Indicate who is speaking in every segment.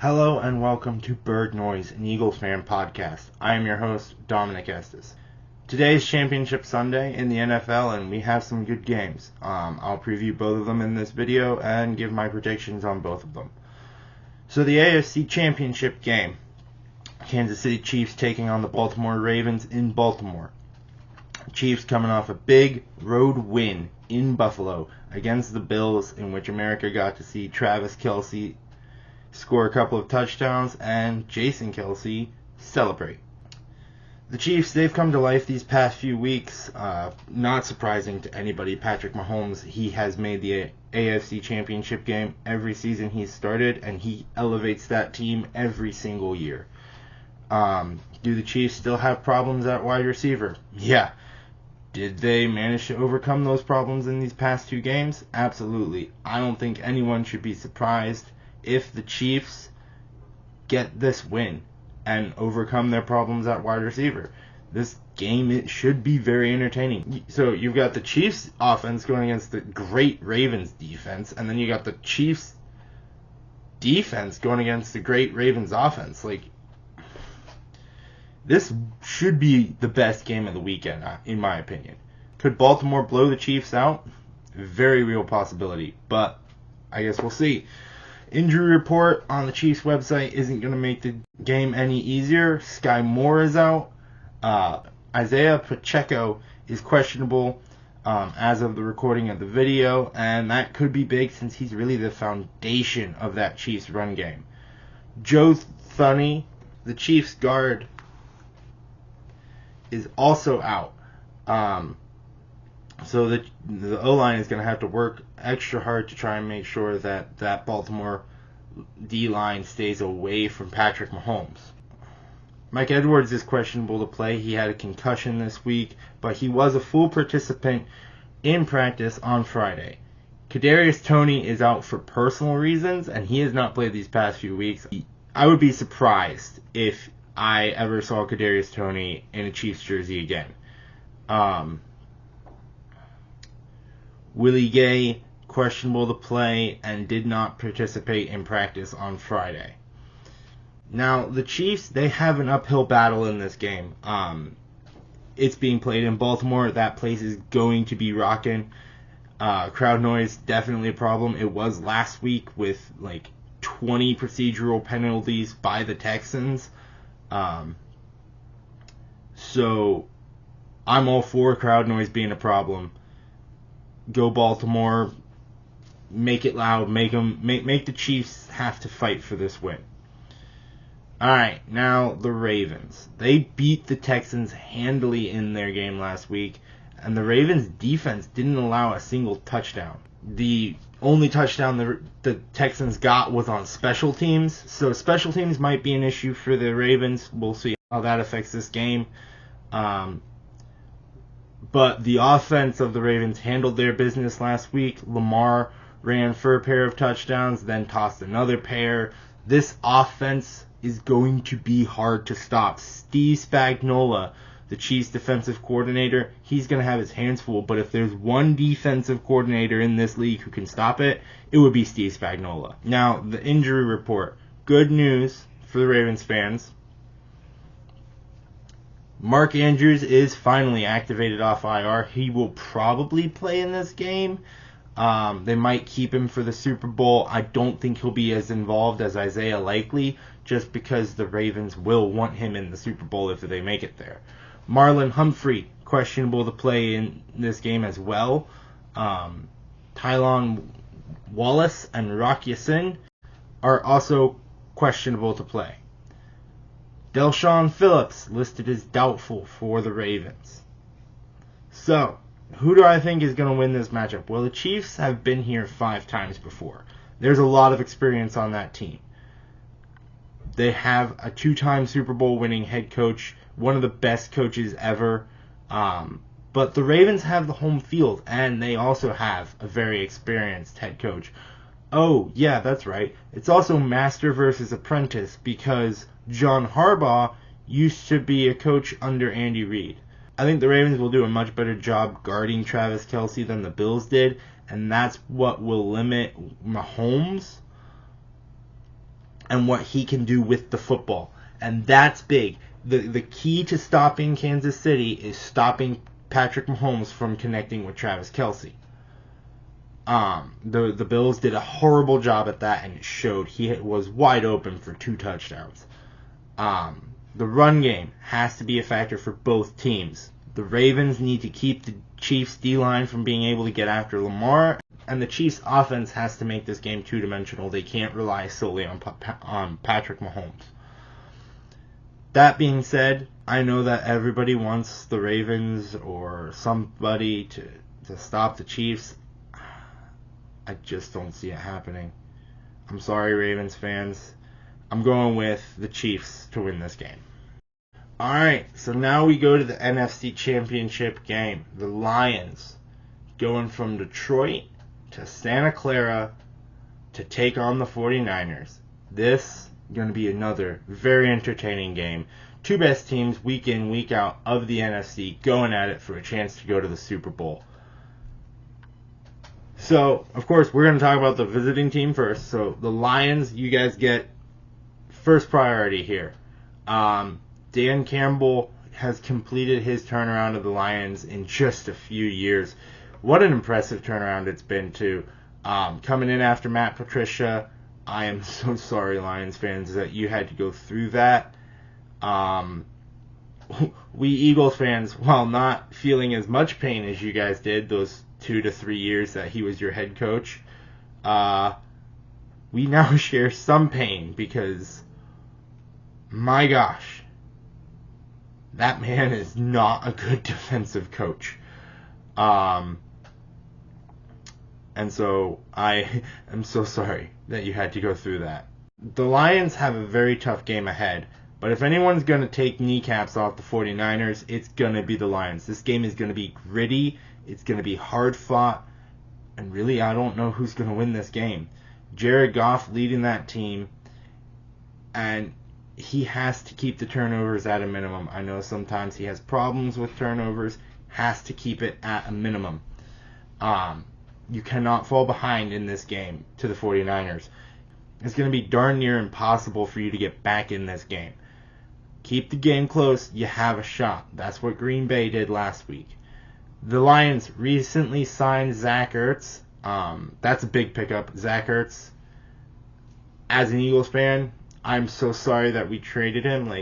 Speaker 1: Hello and welcome to Bird Noise, an Eagles fan podcast. I am your host, Dominic Estes. Today is Championship Sunday in the NFL and we have some good games. I'll preview both of them in this video and give my predictions on both of them. So the AFC Championship game, Kansas City Chiefs taking on the Baltimore Ravens in Baltimore. Chiefs coming off a big road win in Buffalo against the Bills, in which America got to see Travis Kelce score a couple of touchdowns and Jason Kelce celebrate. The Chiefs, they've come to life these past few weeks. Not surprising to anybody. Patrick Mahomes, he has made the AFC Championship game every season he's started, and he elevates that team every single year. Do the Chiefs still have problems at wide receiver? Yeah. Did they manage to overcome those problems in these past two games? Absolutely. I don't think anyone should be surprised if the Chiefs get this win and overcome their problems at wide receiver. This game, it should be very entertaining. So you've got the Chiefs offense going against the great Ravens defense, and then you got the Chiefs defense going against the great Ravens offense. This should be the best game of the weekend, in my opinion. Could Baltimore blow the Chiefs out? Very real possibility, but I guess we'll see. Injury report on the Chiefs website isn't going to make the game any easier. Sky Moore is out. Isaiah Pacheco is questionable as of the recording of the video, and that could be big since he's really the foundation of that Chiefs run game. Joe Thuney, the Chiefs guard, is also out. So the O-line is going to have to work extra hard to try and make sure that Baltimore D-line stays away from Patrick Mahomes. Mike Edwards is questionable to play. He had a concussion this week, but he was a full participant in practice on Friday. Kadarius Toney is out for personal reasons, and he has not played these past few weeks. I would be surprised if I ever saw Kadarius Toney in a Chiefs jersey again. Willie Gay, questionable to play and did not participate in practice on Friday. Now, the Chiefs, they have an uphill battle in this game. It's being played in Baltimore. That place is going to be rocking. Crowd noise, definitely a problem. It was last week with 20 procedural penalties by the Texans. So I'm all for crowd noise being a problem. Go Baltimore, make it loud, make the Chiefs have to fight for this win. Alright, now the Ravens. They beat the Texans handily in their game last week, and the Ravens defense didn't allow a single touchdown. The only touchdown the Texans got was on special teams, so special teams might be an issue for the Ravens. We'll see how that affects this game. But the offense of the Ravens handled their business last week. Lamar ran for a pair of touchdowns, then tossed another pair. This offense is going to be hard to stop. Steve Spagnuolo, the Chiefs defensive coordinator, he's going to have his hands full. But if there's one defensive coordinator in this league who can stop it, it would be Steve Spagnuolo. Now, the injury report. Good news for the Ravens fans. Mark Andrews is finally activated off IR. He will probably play in this game. They might keep him for the Super Bowl. I don't think he'll be as involved as Isaiah Likely, just because the Ravens will want him in the Super Bowl if they make it there. Marlon Humphrey, questionable to play in this game as well. Tylon Wallace and Rock Ya-Sin are also questionable to play. Del'Shawn Phillips listed as doubtful for the Ravens. So, who do I think is going to win this matchup? Well, the Chiefs have been here 5 times before. There's a lot of experience on that team. They have a 2-time Super Bowl winning head coach, one of the best coaches ever. But the Ravens have the home field, and they also have a very experienced head coach. Oh, yeah, that's right. It's also master versus apprentice, because John Harbaugh used to be a coach under Andy Reid. I think the Ravens will do a much better job guarding Travis Kelce than the Bills did, and that's what will limit Mahomes. and what he can do with the football. And that's big. The key to stopping Kansas City is stopping Patrick Mahomes from connecting with Travis Kelce. The Bills did a horrible job at that, and it showed. He was wide open for 2 touchdowns. The run game has to be a factor for both teams. The Ravens need to keep the Chiefs' D-line from being able to get after Lamar, and the Chiefs' offense has to make this game two-dimensional. They can't rely solely on Patrick Mahomes. That being said, I know that everybody wants the Ravens or somebody to stop the Chiefs. I just don't see it happening. I'm sorry, Ravens fans. I'm going with the Chiefs to win this game. Alright, so now we go to the NFC Championship game. The Lions going from Detroit to Santa Clara to take on the 49ers. This is going to be another very entertaining game. 2 best teams week in, week out of the NFC going at it for a chance to go to the Super Bowl. So, of course, we're going to talk about the visiting team first. So, the Lions, you guys get first priority here. Dan Campbell has completed his turnaround of the Lions in just a few years. What an impressive turnaround it's been, too. Coming in after Matt Patricia, I am so sorry, Lions fans, that you had to go through that. We Eagles fans, while not feeling as much pain as you guys did those 2 to 3 years that he was your head coach, we now share some pain because, my gosh, that man is not a good defensive coach. And so I am so sorry that you had to go through that. The Lions have a very tough game ahead, but if anyone's going to take kneecaps off the 49ers, it's going to be the Lions. This game is going to be gritty, it's going to be hard fought, and really I don't know who's going to win this game. Jared Goff leading that team, and he has to keep the turnovers at a minimum. I know sometimes he has problems with turnovers, has to keep it at a minimum. You cannot fall behind in this game to the 49ers. It's going to be darn near impossible for you to get back in this game. Keep the game close, you have a shot. That's what Green Bay did last week. The Lions recently signed Zach Ertz. That's a big pickup. Zach Ertz, as an Eagles fan, I'm so sorry that we traded him.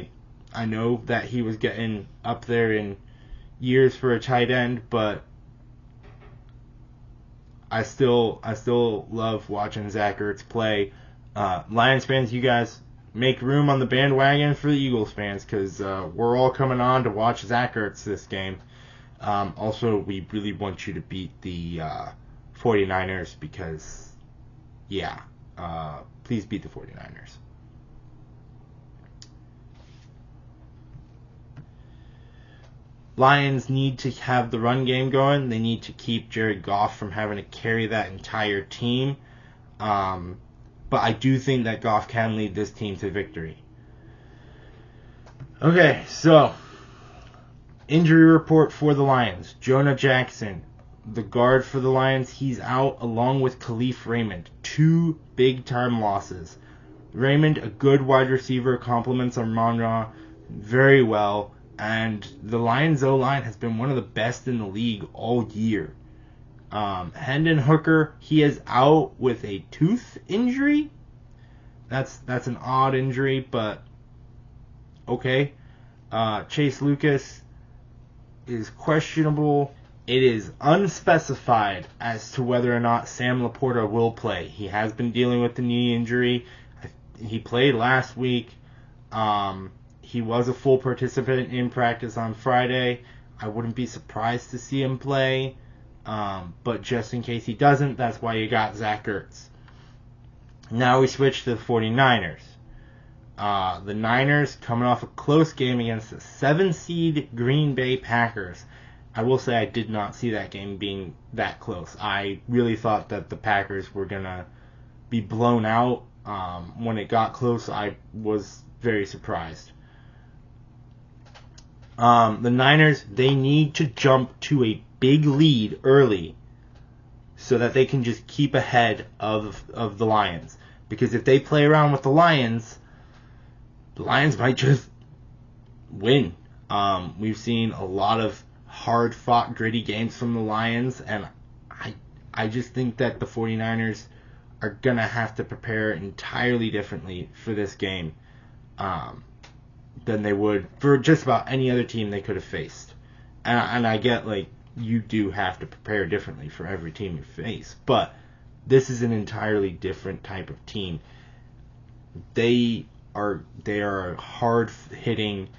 Speaker 1: I know that he was getting up there in years for a tight end, but I still love watching Zach Ertz play. Lions fans, you guys make room on the bandwagon for the Eagles fans, because we're all coming on to watch Zach Ertz this game. Also, we really want you to beat the 49ers because, please beat the 49ers. Lions need to have the run game going. They need to keep Jared Goff from having to carry that entire team. But I do think that Goff can lead this team to victory. Okay, so injury report for the Lions. Jonah Jackson, the guard for the Lions, he's out along with Khalif Raymond. 2 big-time losses. Raymond, a good wide receiver, complements Armand very well. And the Lions O-line has been one of the best in the league all year. Hendon Hooker, he is out with a tooth injury. That's an odd injury, but okay. Chase Lucas is questionable. It is unspecified as to whether or not Sam Laporta will play. He has been dealing with the knee injury. He played last week. He was a full participant in practice on Friday. I wouldn't be surprised to see him play. But just in case he doesn't, that's why you got Zach Ertz. Now we switch to the 49ers. The Niners coming off a close game against the 7-seed Green Bay Packers. I will say I did not see that game being that close. I really thought that the Packers were going to be blown out. When it got close, I was very surprised. The Niners, they need to jump to a big lead early so that they can just keep ahead of the Lions. Because if they play around with the Lions might just win. We've seen a lot of hard-fought, gritty games from the Lions, and I just think that the 49ers are going to have to prepare entirely differently for this game than they would for just about any other team they could have faced. And I get, like, you do have to prepare differently for every team you face, but this is an entirely different type of team. They are a hard-hitting,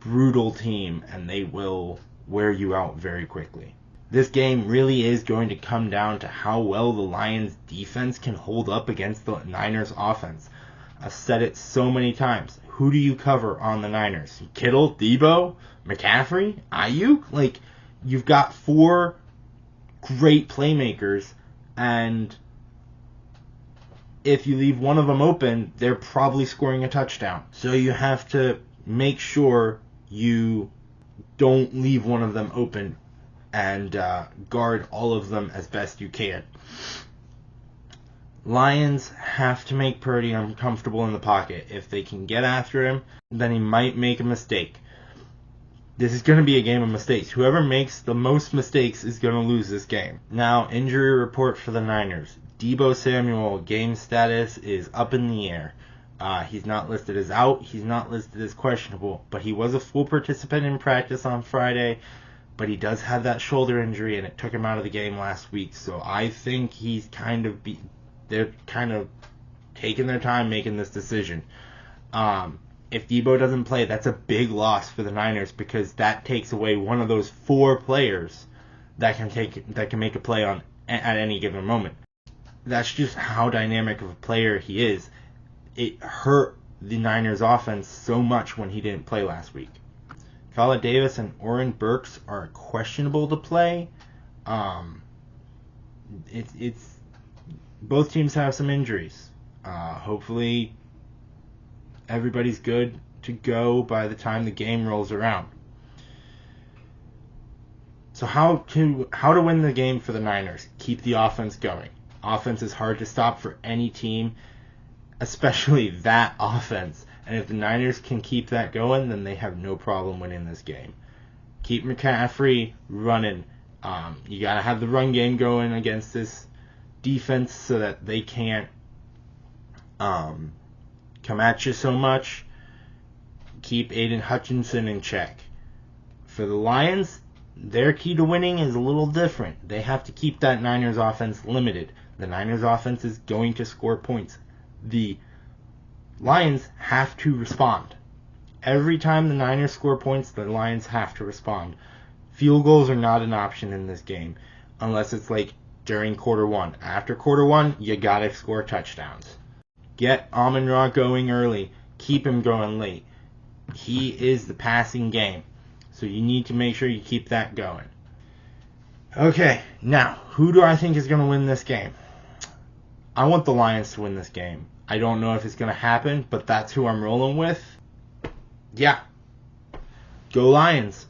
Speaker 1: brutal team, and they will wear you out very quickly. This game really is going to come down to how well the Lions defense can hold up against the Niners offense. I've said it so many times. Who do you cover on the Niners? Kittle, Debo, McCaffrey, Ayuk? Like, you've got 4 great playmakers, and if you leave one of them open, they're probably scoring a touchdown. So you have to make sure you don't leave one of them open and guard all of them as best you can. Lions have to make Purdy uncomfortable in the pocket. If they can get after him, then he might make a mistake. This is going to be a game of mistakes. Whoever makes the most mistakes is going to lose this game. Now, injury report for the Niners. Deebo Samuel, game status is up in the air. He's not listed as out. He's not listed as questionable. But he was a full participant in practice on Friday. But he does have that shoulder injury, and it took him out of the game last week. So I think he's they're kind of taking their time making this decision. If Deebo doesn't play, that's a big loss for the Niners because that takes away one of those 4 players that can make a play at any given moment. That's just how dynamic of a player he is. It hurt the Niners offense so much when he didn't play last week. Fala Davis and Oren Burks are questionable to play. It's both teams have some injuries. Hopefully everybody's good to go by the time the game rolls around. So how to win the game for the Niners? Keep the offense going. Offense is hard to stop for any team, especially that offense. And if the Niners can keep that going, then they have no problem winning this game. Keep McCaffrey running. You got to have the run game going against this defense so that they can't come at you so much. Keep Aiden Hutchinson in check. For the Lions, their key to winning is a little different. They have to keep that Niners offense limited. The Niners offense is going to score points. The Lions have to respond. Every time the Niners score points, the Lions have to respond. Field goals are not an option in this game unless it's like during quarter 1. After quarter 1, you gotta score touchdowns. Get Amon-Ra going early. Keep him going late. He is the passing game. So you need to make sure you keep that going. Okay, now, who do I think is going to win this game? I want the Lions to win this game. I don't know if it's going to happen, but that's who I'm rolling with. Yeah. Go Lions.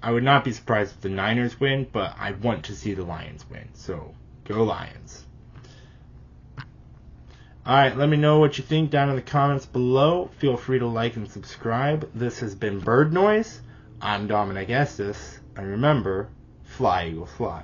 Speaker 1: I would not be surprised if the Niners win, but I want to see the Lions win. So, go Lions. Alright, let me know what you think down in the comments below. Feel free to like and subscribe. This has been Bird Noise. I'm Dominic Estes. And remember, fly, Eagle, fly.